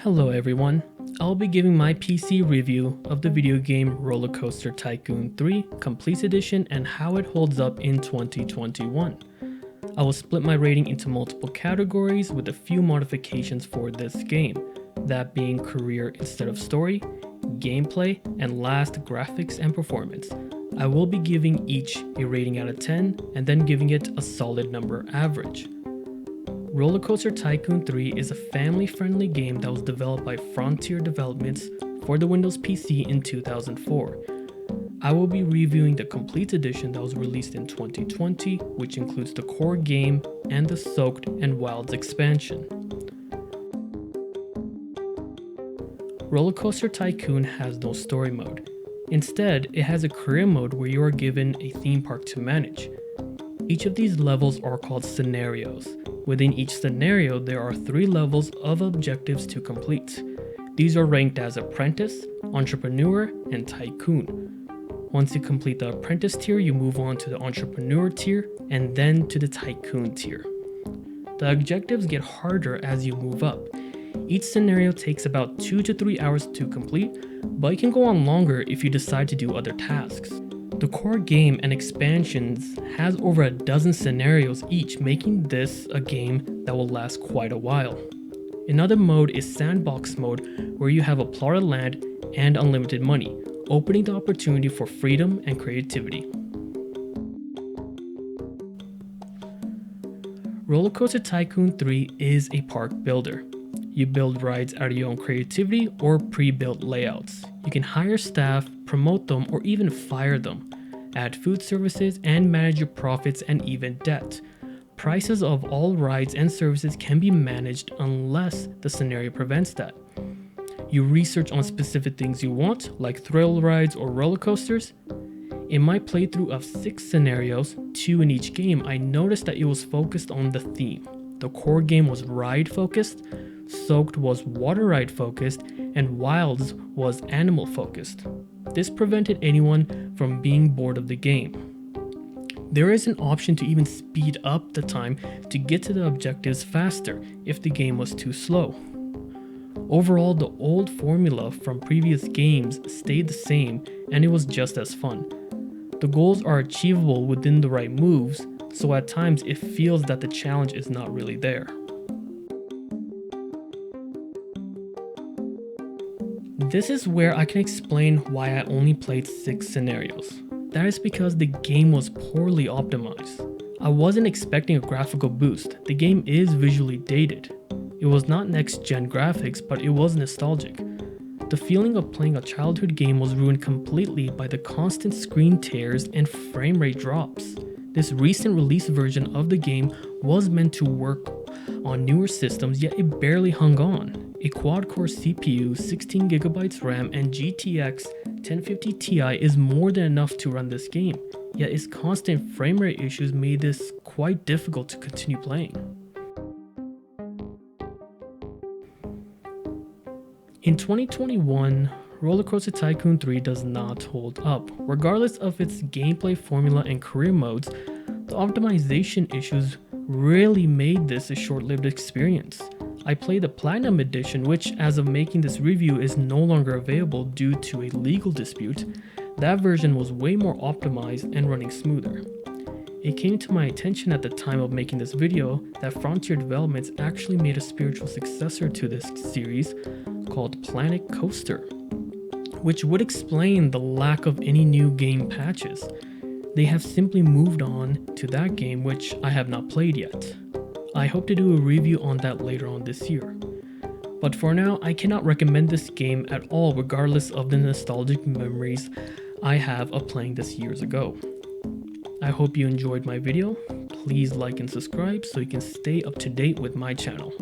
Hello everyone, I'll be giving my PC review of the video game Roller Coaster Tycoon 3 Complete Edition and how it holds up in 2021. I will split my rating into multiple categories with a few modifications for this game, that being career instead of story, gameplay, and last graphics and performance. I will be giving each a rating out of 10 and then giving it a solid number average. Roller Coaster Tycoon 3 is a family-friendly game that was developed by Frontier Developments for the Windows PC in 2004. I will be reviewing the Complete Edition that was released in 2020, which includes the core game and the Soaked and Wilds expansion. Roller Coaster Tycoon has no story mode. Instead, it has a career mode where you are given a theme park to manage. Each of these levels are called scenarios. Within each scenario, there are 3 levels of objectives to complete. These are ranked as Apprentice, Entrepreneur, and Tycoon. Once you complete the Apprentice tier, you move on to the Entrepreneur tier, and then to the Tycoon tier. The objectives get harder as you move up. Each scenario takes about 2 to 3 hours to complete, but it can go on longer if you decide to do other tasks. The core game and expansions has over a dozen scenarios each, making this a game that will last quite a while. Another mode is Sandbox mode, where you have a plot of land and unlimited money, opening the opportunity for freedom and creativity. Roller Coaster Tycoon 3 is a park builder. You build rides out of your own creativity or pre-built layouts. You can hire staff, promote them, or even fire them, add food services, and manage your profits and even debt. Prices of all rides and services can be managed unless the scenario prevents that. You research on specific things you want, like thrill rides or roller coasters. In my playthrough of 6 scenarios, 2 in each game, I noticed that it was focused on the theme. The core game was ride focused, Soaked was water ride focused, and Wilds was animal focused. This prevented anyone from being bored of the game. There is an option to even speed up the time to get to the objectives faster if the game was too slow. Overall, the old formula from previous games stayed the same and it was just as fun. The goals are achievable within the right moves, so at times it feels that the challenge is not really there. This is where I can explain why I only played 6 scenarios. That is because the game was poorly optimized. I wasn't expecting a graphical boost. The game is visually dated. It was not next-gen graphics, but it was nostalgic. The feeling of playing a childhood game was ruined completely by the constant screen tears and frame rate drops. This recent release version of the game was meant to work on newer systems, yet it barely hung on. A quad-core CPU, 16GB RAM, and GTX 1050 Ti is more than enough to run this game, yet its constant frame rate issues made this quite difficult to continue playing. In 2021, Roller Coaster Tycoon 3 does not hold up. Regardless of its gameplay formula and career modes, the optimization issues really made this a short-lived experience. I played the Platinum Edition, which as of making this review is no longer available due to a legal dispute. That version was way more optimized and running smoother. It came to my attention at the time of making this video that Frontier Developments actually made a spiritual successor to this series called Planet Coaster, which would explain the lack of any new game patches. They have simply moved on to that game, which I have not played yet. I hope to do a review on that later on this year. But for now, I cannot recommend this game at all regardless of the nostalgic memories I have of playing this years ago. I hope you enjoyed my video. Please like and subscribe so you can stay up to date with my channel.